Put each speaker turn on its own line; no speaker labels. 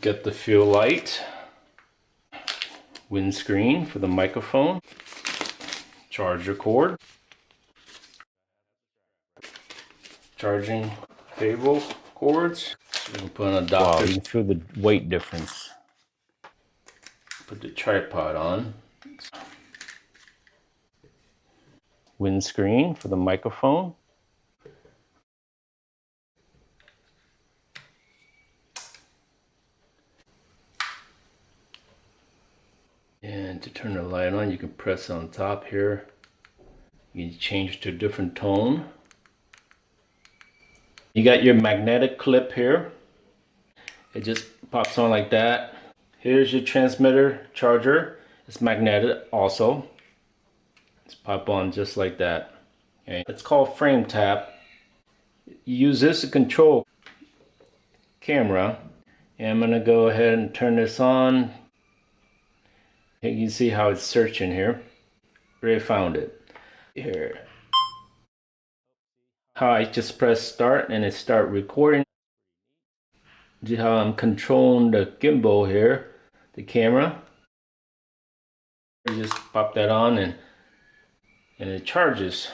Get the fill light, windscreen for the microphone, charger cord, charging cable cords. So you can put on a doctor. Wow, you can feel the weight difference. Put the tripod on. Windscreen for the microphone. And to turn the light on, you can press on top here. You can change to a different tone. You got your magnetic clip here. It just pops on like that. Here's your transmitter charger. It's magnetic also. It's pop on just like that. Okay. It's called frame tap. You use this to control camera. And I'm gonna go ahead and turn this on. You can see how it's searching here. Already found it. Here. How I just press start and it start recording. See how I'm controlling the gimbal here, the camera. You just pop that on and it charges.